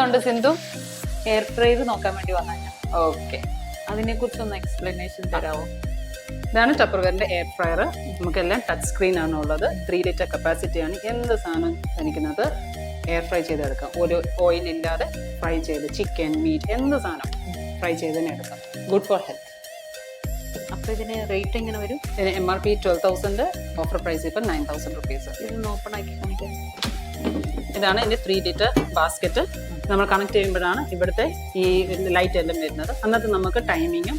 എന്തുണ്ട് Sindhu? Air fryer നോക്കാൻ വേണ്ടി വന്നാൽ ഞാൻ ഓക്കെ, അതിനെ കുറിച്ചൊന്ന് എക്സ്പ്ലനേഷൻ തരാമോ? ഇതാണ് ടപ്പർവെയറിന്റെ എയർ ഫ്രയർ. നമുക്കെല്ലാം ടച്ച് സ്ക്രീൻ ആണ് ഉള്ളത്. 3 ലിറ്റർ കപ്പാസിറ്റിയാണ്. എന്ത് സാധനം എനിക്കുന്നത് എയർ ഫ്രൈ ചെയ്തെടുക്കാം. ഒരു ഓയിൽ ഇല്ലാതെ ഫ്രൈ ചെയ്ത് ചിക്കൻ, മീറ്റ്, എന്ത് സാധനം ഫ്രൈ ചെയ്ത് തന്നെ എടുക്കാം. Good for health. അപ്പോൾ ഇതിന് റേറ്റ് എങ്ങനെ വരും? ഇതിന് MRP 12,000, ഓഫർ പ്രൈസ് ഇപ്പം 9,000 റുപ്പീസ്. ഇതൊന്ന് ഓപ്പൺ ആക്കി കാണിക്കാം. ഇതാണ് ഇതിന്റെ 3 ലിറ്റർ ബാസ്ക്കറ്റ്. നമ്മൾ കണക്ട് ചെയ്യുമ്പോഴാണ് ഇവിടുത്തെ ഈ ലൈറ്റ് എല്ലാം വരുന്നത്. അന്നത്തെ നമുക്ക് ടൈമിങ്ങും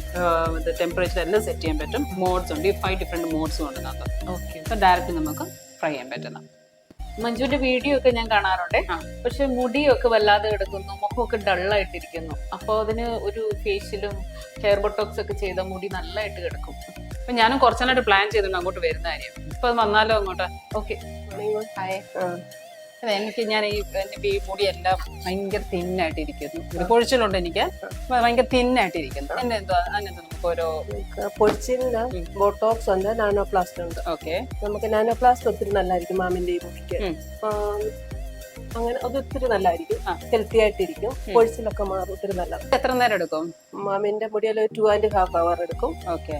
ടെമ്പറേച്ചർ എല്ലാം സെറ്റ് ചെയ്യാൻ പറ്റും. മോഡ്സ് ഉണ്ട്, 5 ഡിഫറെന്റ് മോഡ്സും ഉണ്ട് നമുക്ക്. ഓക്കെ, അപ്പോൾ ഡയറക്റ്റ് നമുക്ക് ഫ്രൈ ചെയ്യാൻ പറ്റുന്ന. മഞ്ജുവിന്റെ വീഡിയോ ഒക്കെ ഞാൻ കാണാറുണ്ട്. പക്ഷെ മുടിയൊക്കെ വല്ലാതെ കിടക്കുന്നു, മുഖമൊക്കെ ഡള്ളായിട്ടിരിക്കുന്നു. അപ്പോൾ അതിന് ഒരു ഫേഷ്യലും ഹെയർ ബൊട്ടോക്സ് ഒക്കെ ചെയ്ത മുടി നല്ലതായിട്ട് കിടക്കും. അപ്പം ഞാനും കുറച്ചായിട്ട് പ്ലാൻ ചെയ്തിട്ടുണ്ട് അങ്ങോട്ട് വരുന്ന കാര്യം. ഇപ്പൊ അത് വന്നാലോ അങ്ങോട്ട്? Okay, hi. എനിക്ക് ഞാൻ ഈ മുടിയെല്ലാം ഭയങ്കര തിന്നായിട്ടിരിക്കുന്നു. ഒരു പൊഴിച്ചിലുണ്ട് എനിക്ക്, ഭയങ്കര തിന്നായിട്ടിരിക്കുന്നു. എന്നെ എന്തോ അതിനകത്ത് നമുക്ക് ഓരോ പൊടിച്ചിലിന് ബോട്ടോക്സ് ഉണ്ട്, നാനോപ്ലാസ്റ്റ് ഉണ്ട്. ഓക്കെ, നമുക്ക് നാനോപ്ലാസ്റ്റ് ഒത്തിരി നല്ലതായിരിക്കും മാമിന്റെ ഈ മുടിക്ക്. അങ്ങനെ അത് ഒത്തിരി നല്ലതായിരിക്കും, ഹെൽത്തി ആയിട്ടിരിക്കും. പൊഴിച്ചിലൊക്കെ മാറും, ഒത്തിരി നല്ലത്. എത്ര നേരം എടുക്കും? മാമിന്റെ മുടിയിൽ 2.5 hour എടുക്കും. ഓക്കെ,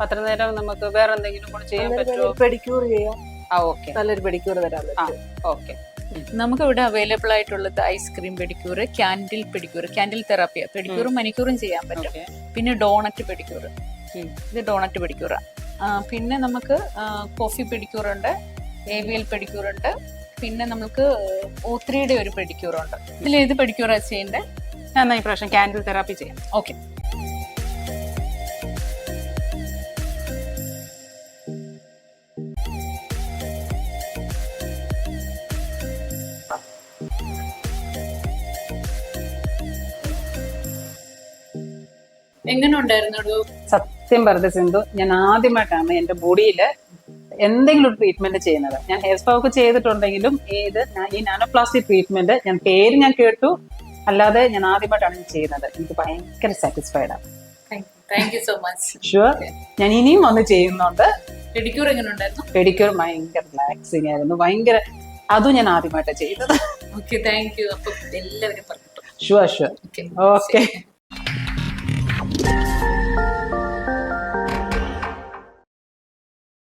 അത്ര നേരം നമുക്ക് വേറെ എന്തെങ്കിലും കൂടെ ചെയ്യാൻ പറ്റുമോ? പെഡിക്യൂർ ചെയ്യാം. ഓക്കെ, നല്ലൊരു പെഡിക്യൂർ തരാൻ പറ്റും. ഓക്കെ. നമുക്ക് ഇവിടെ അവൈലബിൾ ആയിട്ടുള്ളത് ice cream pedicure, candle pedicure, candle therapy, പെഡിക്യൂറും മനിക്യൂറും ചെയ്യാൻ പറ്റും. പിന്നെ ഡോണറ്റ് പെഡിക്യൂർ, ഇത് ഡോണറ്റ് പെഡിക്യൂർ. പിന്നെ നമുക്ക് കോഫി പെഡിക്യൂർ ഉണ്ട്, AVL പെഡിക്യൂർ ഉണ്ട്. പിന്നെ നമുക്ക് O3യുടെ ഒരു പെഡിക്യൂർ ഉണ്ട്. ഇതിൽ ഏത് പെഡിക്യൂറാണ് ചെയ്യേണ്ടത്? ഞാൻ ഈ പ്രാവശ്യം ക്യാൻഡിൽ തെറാപ്പി ചെയ്യാം. ഓക്കെ, എങ്ങനെ ഉണ്ടായിരുന്നു? സത്യം പറഞ്ഞ സിന്ധു, ഞാൻ ആദ്യമായിട്ടാണ് എന്റെ ബോഡിയിൽ എന്തെങ്കിലും ഒരു ട്രീറ്റ്മെന്റ് ചെയ്യുന്നത്. ഞാൻ ഹെയർ സ്പാ ഒക്കെ ചെയ്തിട്ടുണ്ടെങ്കിലും ഈ നാനോപ്ലാസ്റ്റിക് ട്രീറ്റ്മെന്റ് പേര് ഞാൻ കേട്ടു, അല്ലാതെ ഞാൻ ആദ്യമായിട്ടാണ് ചെയ്യുന്നത്. എനിക്ക് ഭയങ്കര സാറ്റിസ്ഫൈഡ് ആണ്. Thank you so much. Sure, ഞാൻ ഇനിയും വന്ന് ചെയ്യുന്നുണ്ട്. പെഡിക്യൂർ എങ്ങനെ ഉണ്ടായിരുന്നു? പെഡിക്യൂർ ഭയങ്കര റിലാക്സിങ് ആയിരുന്നു, ഭയങ്കര. അതും ഞാൻ ആദ്യമായിട്ടാണ് ചെയ്യുന്നത്. Okay, thank you. അപ്പൊ എല്ലാവരും പറഞ്ഞു. Sure sure. ഓക്കെ.